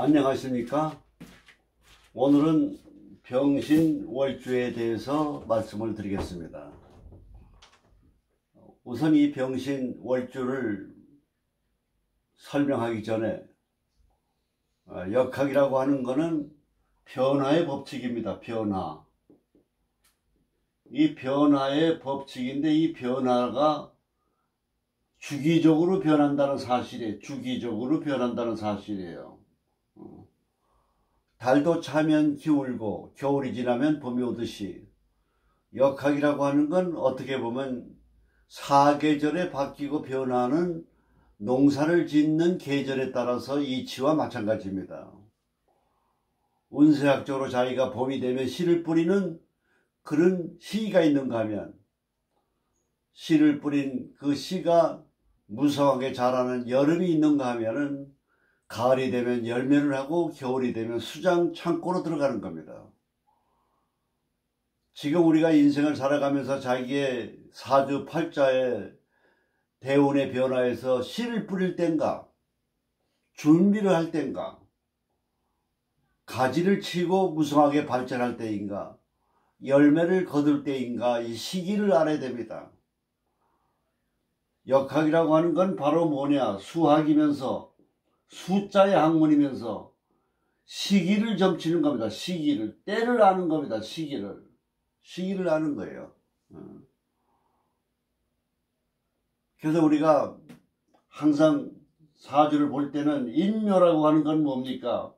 안녕하십니까? 오늘은 병신월주에 대해서 말씀을 드리겠습니다. 우선 이 병신월주를 설명하기 전에 역학이라고 하는 것은 변화의 법칙입니다. 변화. 이 변화의 법칙인데 이 변화가 주기적으로 변한다는 사실이에요. 주기적으로 변한다는 사실이에요. 달도 차면 기울고 겨울이 지나면 봄이 오듯이 역학이라고 하는 건 어떻게 보면 사계절에 바뀌고 변하는 농사를 짓는 계절에 따라서 이치와 마찬가지입니다. 운세학적으로 자기가 봄이 되면 씨를 뿌리는 그런 시기가 있는가 하면 씨를 뿌린 그 씨가 무성하게 자라는 여름이 있는가 하면은 가을이 되면 열매를 하고 겨울이 되면 수장 창고로 들어가는 겁니다. 지금 우리가 인생을 살아가면서 자기의 사주 팔자의 대운의 변화에서 씨를 뿌릴 땐가 준비를 할 땐가 가지를 치고 무성하게 발전할 때인가 열매를 거둘 때인가 이 시기를 알아야 됩니다. 역학이라고 하는 건 바로 뭐냐, 수학이면서 숫자의 학문이면서 시기를 점치는 겁니다. 시기를, 때를 아는 겁니다. 시기를 아는 거예요. 그래서 우리가 항상 사주를 볼 때는 인묘라고 하는 건 뭡니까?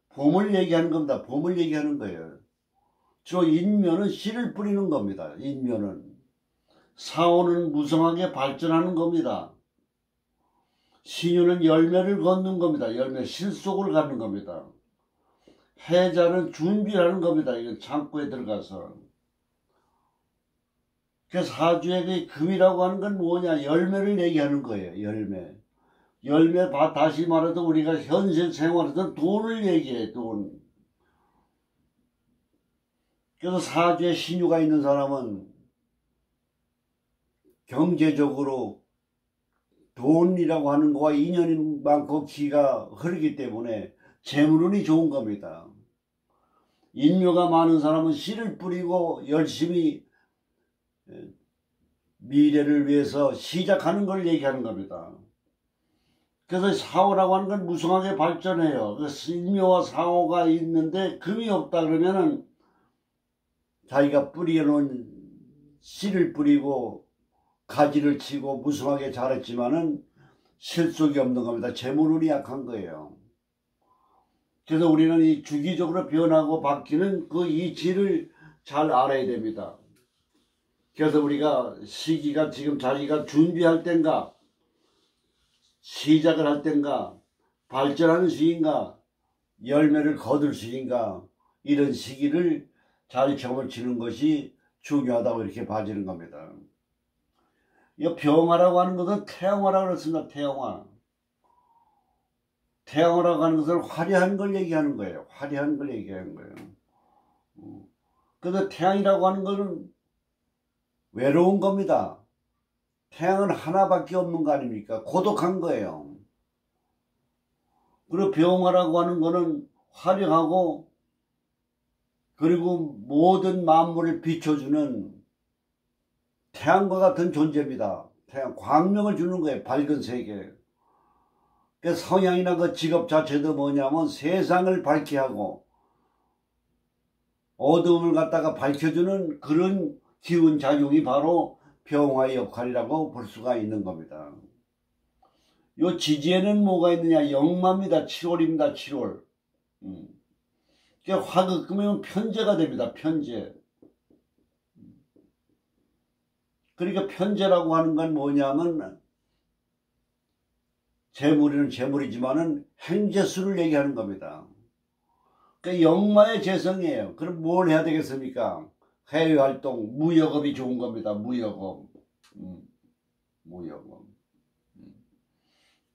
봄을 얘기하는 겁니다. 봄을 얘기하는 거예요. 주로 인묘는 씨를 뿌리는 겁니다. 인묘는 사오는 무성하게 발전하는 겁니다. 신유는 열매를 걷는 겁니다. 열매 실속을 갖는 겁니다. 해자는 준비하는 겁니다. 이건 창고에 들어가서. 그래서 사주의 금이라고 하는 건 뭐냐, 열매를 얘기하는 거예요. 열매 다시 말해도 우리가 현실 생활에서 돈을 얘기해. 돈. 그래서 사주에 신유가 있는 사람은 경제적으로 돈이라고 하는 거와 인연이 많고 기가 흐르기 때문에 재물운이 좋은 겁니다. 인묘가 많은 사람은 씨를 뿌리고 열심히 미래를 위해서 시작하는 걸 얘기하는 겁니다. 그래서 사오라고 하는 건 무성하게 발전해요. 그래서 인묘와 사오가 있는데 금이 없다 그러면은 자기가 뿌려놓은 씨를 뿌리고 가지를 치고 무성하게 자랐지만은 실속이 없는 겁니다. 재물운이 약한 거예요. 그래서 우리는 이 주기적으로 변하고 바뀌는 그 이치를 잘 알아야 됩니다. 그래서 우리가 시기가 지금 자기가 준비할 땐가 시작을 할 땐가 발전하는 시기인가 열매를 거둘 시기인가 이런 시기를 잘 점을 치는 것이 중요하다고 이렇게 봐지는 겁니다. 이 병화라고 하는 것은 태양화라고 그랬습니다. 태양화라고 하는 것은 화려한 걸 얘기하는 거예요. 화려한 걸 얘기하는 거예요. 그래서 태양이라고 하는 것은 외로운 겁니다. 태양은 하나밖에 없는 거 아닙니까? 고독한 거예요. 그리고 병화라고 하는 것은 화려하고 그리고 모든 만물을 비춰주는 태양과 같은 존재입니다. 태양, 광명을 주는 거예요. 밝은 세계. 그 성향이나 그 직업 자체도 뭐냐면 세상을 밝게 하고 어두움을 갖다가 밝혀주는 그런 기운 작용이 바로 병화의 역할이라고 볼 수가 있는 겁니다. 요 지지에는 뭐가 있느냐? 역마입니다. 7월입니다. 7월. 화극금이면 편제가 됩니다. 편제. 그러니까 편제라고 하는 건 뭐냐면 재물이는 재물이지만은 행재수를 얘기하는 겁니다. 그러니까 역마의 재성이에요. 그럼 뭘 해야 되겠습니까? 해외활동, 무역업이 좋은 겁니다. 무역업.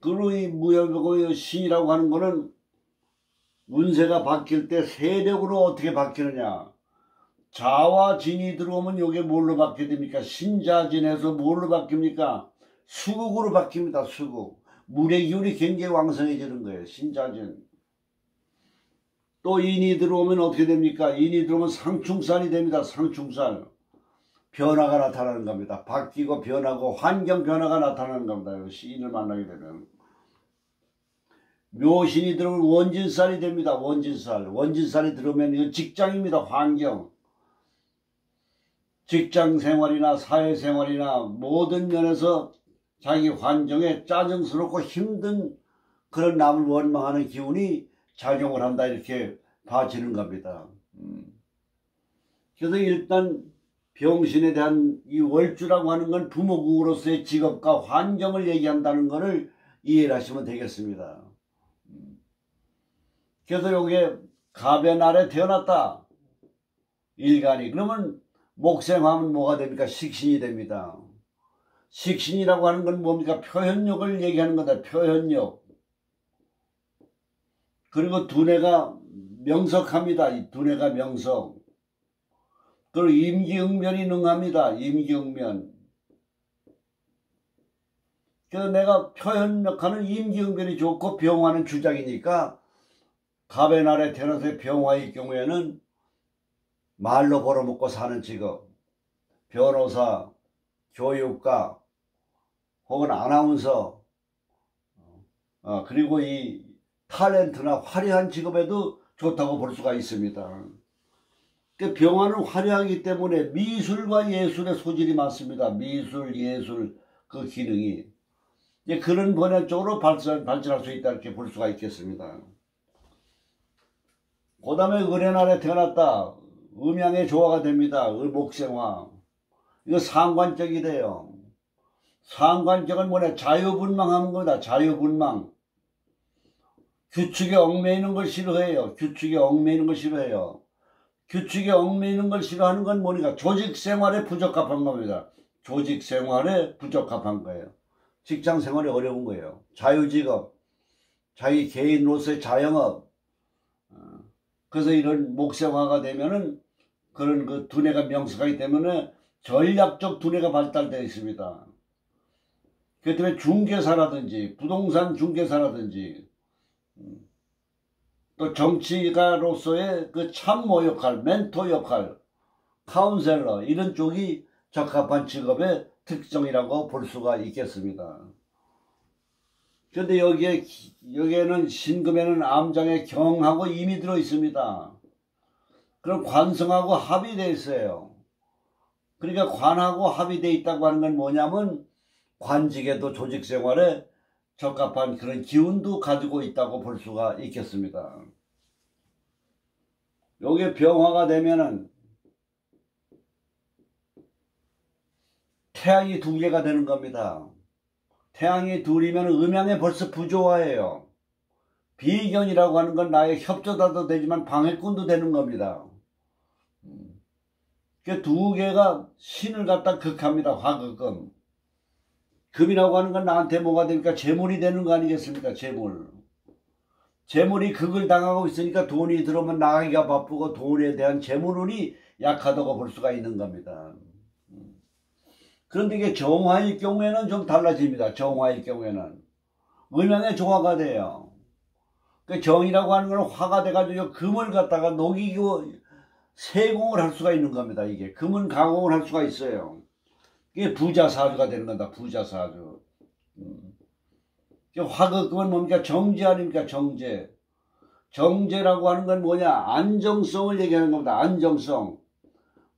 그리고 이 무역업의 신이라고 하는 거는 운세가 바뀔 때 세력으로 어떻게 바뀌느냐. 자와 진이 들어오면 이게 뭘로 바뀌게 됩니까? 신자진에서 뭘로 바뀝니까? 수국으로 바뀝니다. 수국. 물의 기운이 굉장히 왕성해지는 거예요. 신자진. 또 인이 들어오면 어떻게 됩니까? 인이 들어오면 상충살이 됩니다. 상충살. 변화가 나타나는 겁니다. 바뀌고 변하고 환경 변화가 나타나는 겁니다. 인을 만나게 되면. 묘신이 들어오면 원진살이 됩니다. 원진살. 원진살이 들어오면 이건 직장입니다. 환경. 직장 생활이나 사회 생활이나 모든 면에서 자기 환경에 짜증스럽고 힘든 그런 남을 원망하는 기운이 작용을 한다 이렇게 봐지는 겁니다. 그래서 일단 병신에 대한 이 월주라고 하는 건 부모국으로서의 직업과 환경을 얘기한다는 것을 이해를 하시면 되겠습니다. 그래서 요게 갑의 날에 태어났다. 일간이. 그러면 목생하면 뭐가 됩니까? 식신이 됩니다. 식신이라고 하는 건 뭡니까? 표현력을 얘기하는 거다. 표현력. 그리고 두뇌가 명석합니다. 이 두뇌가 명석. 그리고 임기응변이 능합니다. 임기응변. 그래서 내가 표현력하는 임기응변이 좋고 병화는 주작이니까 갑의 날에 태어나서 병화의 경우에는 말로 벌어먹고 사는 직업, 변호사, 교육가, 혹은 아나운서, 그리고 이 탤런트나 화려한 직업에도 좋다고 볼 수가 있습니다. 병화는 화려하기 때문에 미술과 예술의 소질이 많습니다. 미술, 예술 그 기능이. 그런 분야 쪽으로 발전할 수 있다 이렇게 볼 수가 있겠습니다. 그 다음에 을의 태어났다. 음양의 조화가 됩니다. 목생화. 이거 상관적이 돼요. 상관적은 뭐냐? 자유분방하는 거다. 자유분방. 규칙에 얽매이는 걸 싫어해요. 규칙에 얽매이는 걸 싫어해요. 규칙에 얽매이는 걸 싫어하는 건 뭐니까? 조직생활에 부적합한 겁니다. 조직생활에 부적합한 거예요. 직장생활이 어려운 거예요. 자유직업, 자기 개인으로서의 자영업. 그래서 이런 목생화가 되면은 그런 그 두뇌가 명석하기 때문에 전략적 두뇌가 발달되어 있습니다. 그렇기 때문에 중개사라든지 부동산 중개사라든지 또 정치가로서의 그 참모 역할, 멘토 역할, 카운셀러 이런 쪽이 적합한 직업의 특성이라고 볼 수가 있겠습니다. 그런데 여기에는 신금에는 암장에 경하고 임이 들어 있습니다. 그럼 관성하고 합의되어 있어요. 그러니까 관하고 합의되어 있다고 하는 건 뭐냐면 관직에도 조직생활에 적합한 그런 기운도 가지고 있다고 볼 수가 있겠습니다. 요게 병화가 되면은 태양이 두 개가 되는 겁니다. 태양이 둘이면 음양에 벌써 부조화예요. 비견이라고 하는 건 나의 협조자도 되지만 방해꾼도 되는 겁니다. 그 두 개가 신을 갖다 극합니다. 화극금. 금이라고 하는 건 나한테 뭐가 됩니까? 재물이 되는 거 아니겠습니까? 재물. 재물이 극을 당하고 있으니까 돈이 들어오면 나가기가 바쁘고 돈에 대한 재물운이 약하다고 볼 수가 있는 겁니다. 그런데 이게 정화일 경우에는 좀 달라집니다. 정화일 경우에는. 음양의 조화가 돼요. 그 정이라고 하는 건 화가 돼가지고 금을 갖다가 녹이고 세공을 할 수가 있는 겁니다. 이게 금은 가공을 할 수가 있어요. 이게 부자사주가 되는 겁니다. 부자사주. 화극금은 뭡니까? 정제 아닙니까? 정제. 정제라고 하는 건 뭐냐? 안정성을 얘기하는 겁니다. 안정성.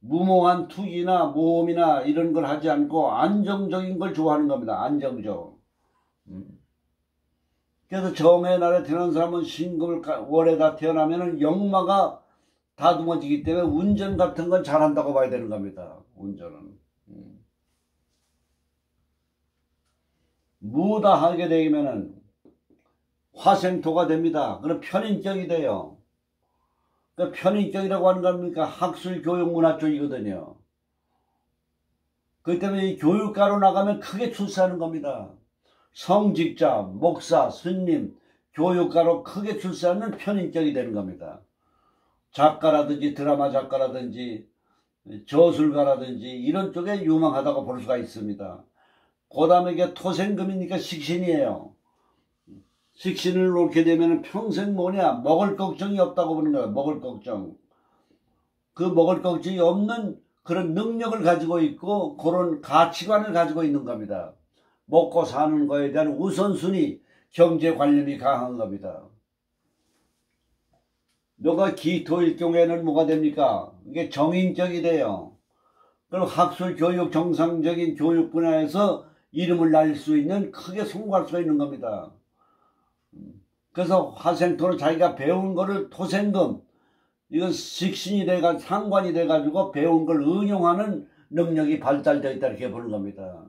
무모한 투기나 모험이나 이런 걸 하지 않고 안정적인 걸 좋아하는 겁니다. 안정적. 그래서 정의 날에 태어난 사람은 신금을 월에다 태어나면은 역마가 다듬어지기 때문에 운전 같은 건 잘한다고 봐야 되는 겁니다. 운전은. 무다 하게 되면은 화생토가 됩니다. 그럼 편인격이 돼요. 그 편인격이라고 하는 겁니까? 학술 교육 문화 쪽이거든요. 그렇기 때문에 이 교육가로 나가면 크게 출세하는 겁니다. 성직자, 목사, 스님, 교육가로 크게 출세하는 편인격이 되는 겁니다. 작가라든지 드라마 작가라든지 저술가라든지 이런 쪽에 유망하다고 볼 수가 있습니다. 그 다음에 이게 토생금이니까 식신이에요. 식신을 놓게 되면 평생 뭐냐, 먹을 걱정이 없다고 보는 거야. 먹을 걱정. 그 먹을 걱정이 없는 그런 능력을 가지고 있고 그런 가치관을 가지고 있는 겁니다. 먹고 사는 거에 대한 우선순위, 경제 관념이 강한 겁니다. 너가 기토일 경우에는 뭐가 됩니까? 이게 정인격이 돼요. 그럼 학술 교육, 정상적인 교육 분야에서 이름을 날릴 수 있는, 크게 성공할 수 있는 겁니다. 그래서 화생토로 자기가 배운 거를 토생금, 이건 식신이 돼가 상관이 돼가지고 배운 걸 응용하는 능력이 발달되어 있다, 이렇게 보는 겁니다.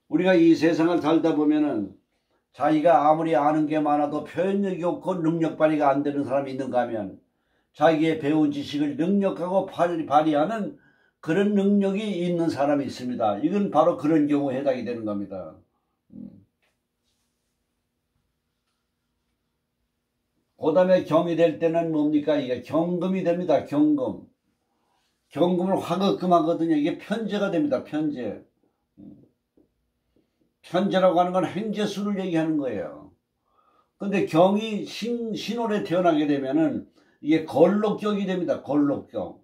우리가 이 세상을 살다 보면은 자기가 아무리 아는 게 많아도 표현력이 없고 능력 발휘가 안 되는 사람이 있는가 하면 자기의 배운 지식을 능력하고 발휘하는 그런 능력이 있는 사람이 있습니다. 이건 바로 그런 경우에 해당이 되는 겁니다. 그 다음에 경이 될 때는 뭡니까? 이게 경금이 됩니다. 경금. 경금을 화급금 하거든요. 이게 편제가 됩니다. 편제. 편제라고 하는 건 행제수를 얘기하는 거예요. 근데 경이 신월에 태어나게 되면은 이게 걸록격이 됩니다. 걸록격.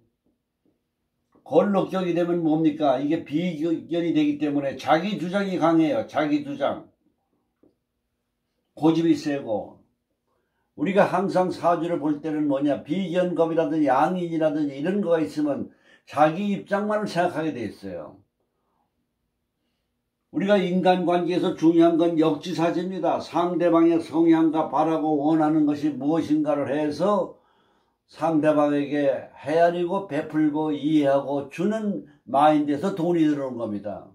걸록격이 되면 뭡니까? 이게 비견이 되기 때문에 자기 주장이 강해요. 자기 주장. 고집이 세고. 우리가 항상 사주를 볼 때는 뭐냐, 비견겁이라든지 양인이라든지 이런 거가 있으면 자기 입장만을 생각하게 돼 있어요. 우리가 인간관계에서 중요한 건 역지사지입니다. 상대방의 성향과 바라고 원하는 것이 무엇인가를 해서 상대방에게 헤아리고 베풀고 이해하고 주는 마인드에서 돈이 들어오는 겁니다.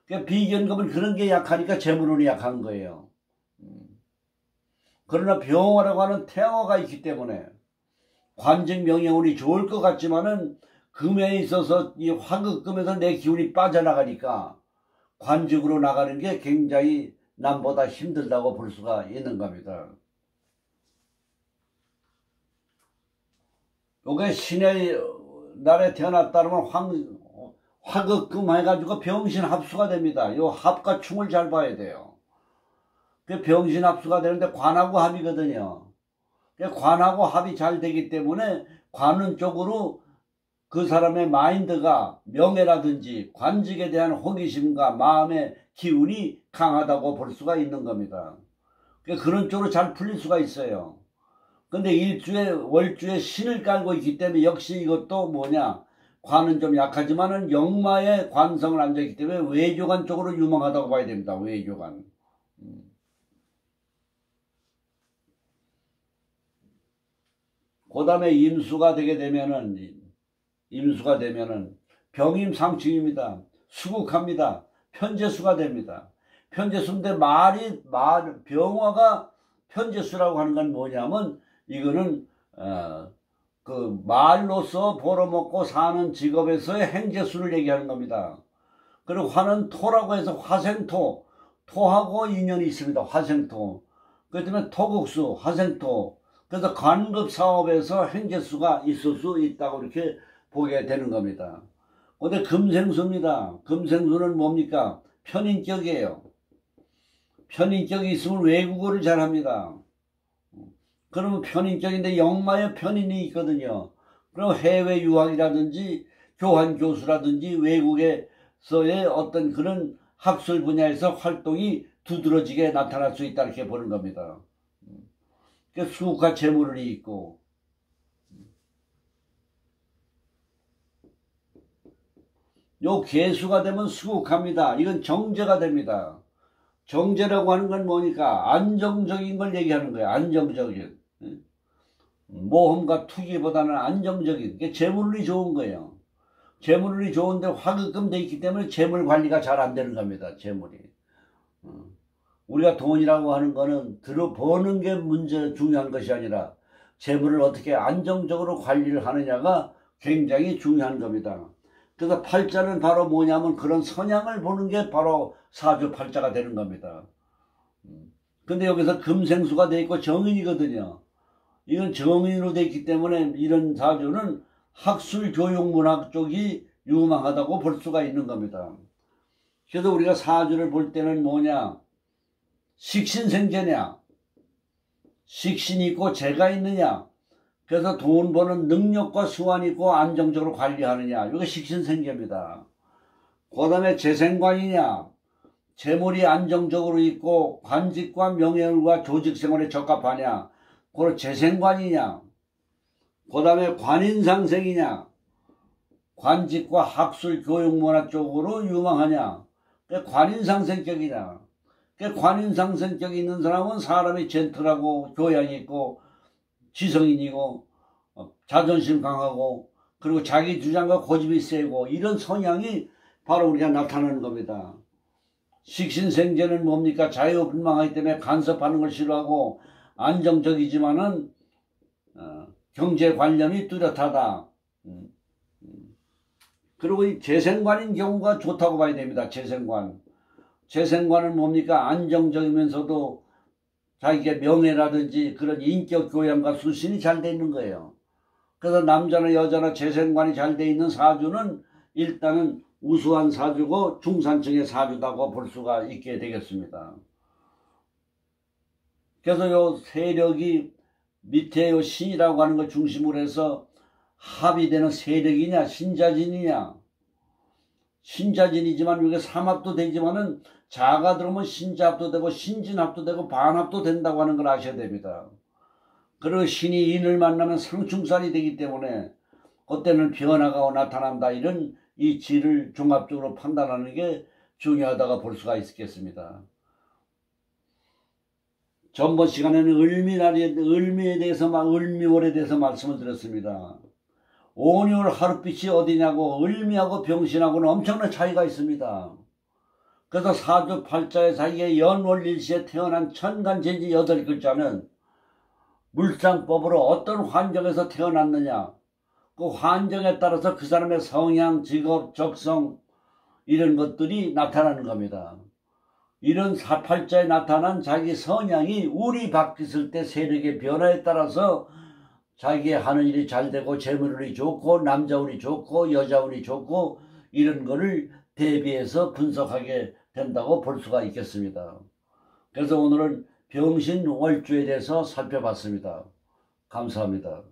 그러니까 비견겁은 그런 게 약하니까 재물운이 약한 거예요. 그러나 병화라고 하는 태화가 있기 때문에 관직 명예운이 좋을 것 같지만은 금에 있어서 이 화극금에서 내 기운이 빠져나가니까 관직으로 나가는 게 굉장히 남보다 힘들다고 볼 수가 있는 겁니다. 요게 신의 날에 태어났다면 화극금 해가지고 병신 합수가 됩니다. 요 합과 충을 잘 봐야 돼요. 그 병신 합수가 되는데 관하고 합이거든요. 관하고 합이 잘 되기 때문에 관은 쪽으로 그 사람의 마인드가 명예라든지 관직에 대한 호기심과 마음의 기운이 강하다고 볼 수가 있는 겁니다. 그런 쪽으로 잘 풀릴 수가 있어요. 근데 일주에 월주에 신을 깔고 있기 때문에 역시 이것도 뭐냐, 관은 좀 약하지만은 역마의 관성을 앉아있기 때문에 외교관 쪽으로 유망하다고 봐야 됩니다. 외교관. 그 다음에 임수가 되면은 병임상충입니다. 수국합니다. 편제수가 됩니다. 편제수인데 병화가 편제수라고 하는 건 뭐냐면 이거는 그 말로서 벌어먹고 사는 직업에서의 행제수를 얘기하는 겁니다. 그리고 화는 토라고 해서 화생토, 토하고 인연이 있습니다. 화생토. 그렇기 때문에 토국수, 화생토. 그래서 관급 사업에서 행제수가 있을 수 있다고 이렇게 보게 되는 겁니다. 근데 금생수입니다. 금생수는 뭡니까? 편인격이에요. 편인격이 있으면 외국어를 잘합니다. 그러면 편인격인데 역마에 편인이 있거든요. 그럼 해외 유학이라든지 교환 교수라든지 외국에서의 어떤 그런 학술 분야에서 활동이 두드러지게 나타날 수 있다, 이렇게 보는 겁니다. 수국과 재물운이 있고, 요 개수가 되면 수국합니다. 이건 정제가 됩니다. 정제라고 하는 건 뭐니까 안정적인 걸 얘기하는 거예요. 안정적인. 모험과 투기보다는 안정적인. 게 재물운이 좋은 거예요. 재물운이 좋은데 화급금 돼 있기 때문에 재물 관리가 잘 안 되는 겁니다. 재물이. 우리가 돈이라고 하는 거는 들어버는 게 중요한 것이 아니라 재물을 어떻게 안정적으로 관리를 하느냐가 굉장히 중요한 겁니다. 그래서 팔자는 바로 뭐냐면 그런 성향을 보는 게 바로 사주 팔자가 되는 겁니다. 근데 여기서 금생수가 돼 있고 정인이거든요. 이건 정인으로 돼 있기 때문에 이런 사주는 학술 교육 문학 쪽이 유망하다고 볼 수가 있는 겁니다. 그래서 우리가 사주를 볼 때는 뭐냐, 식신생재냐, 식신이 있고 재가 있느냐. 그래서 돈 버는 능력과 수완이 있고 안정적으로 관리하느냐. 이게 식신생재입니다. 그 다음에 재생관이냐. 재물이 안정적으로 있고 관직과 명예율과 조직생활에 적합하냐. 그걸 재생관이냐. 그 다음에 관인상생이냐. 관직과 학술, 교육, 문화 쪽으로 유망하냐. 관인상생격이냐. 관인상생격이 있는 사람은 사람이 젠틀하고 교양이 있고 지성인이고 자존심 강하고 그리고 자기 주장과 고집이 세고 이런 성향이 바로 우리가 나타나는 겁니다. 식신생재는 뭡니까? 자유분방하기 때문에 간섭하는 걸 싫어하고 안정적이지만은 경제 관념이 뚜렷하다. 그리고 이 재생관인 경우가 좋다고 봐야 됩니다. 재생관은 뭡니까? 안정적이면서도 자기의 명예라든지 그런 인격 교양과 수신이 잘 돼 있는 거예요. 그래서 남자나 여자나 재생관이 잘 돼 있는 사주는 일단은 우수한 사주고 중산층의 사주다고 볼 수가 있게 되겠습니다. 그래서 요 세력이 밑에 요 신이라고 하는 걸 중심으로 해서 합의되는 세력이냐 신자진이냐. 신자진이지만 이게 삼합도 되지만은 자가 들어오면 신자합도 되고 신진합도 되고 반합도 된다고 하는 걸 아셔야 됩니다. 그리고 신이 인을 만나면 상충살이 되기 때문에 그때는 변화가 나타난다. 이런 이 질을 종합적으로 판단하는 게 중요하다고 볼 수가 있겠습니다. 전번 시간에는 을미에 대해서 을미월에 대해서 말씀을 드렸습니다. 온유월 하룻빛이 어디냐고 을미하고 병신하고는 엄청난 차이가 있습니다. 그래서 사주 팔자의 사이에 연월일시에 태어난 천간제지 8글자는 물상법으로 어떤 환경에서 태어났느냐, 그 환경에 따라서 그 사람의 성향, 직업, 적성 이런 것들이 나타나는 겁니다. 이런 사팔자에 나타난 자기 성향이 운이 바뀌었을 때 세력의 변화에 따라서 자기의 하는 일이 잘 되고 재물운이 좋고 남자 운이 좋고 여자 운이 좋고 이런 거를 대비해서 분석하게 된다고 볼 수가 있겠습니다. 그래서 오늘은 병신월주에 대해서 살펴봤습니다. 감사합니다.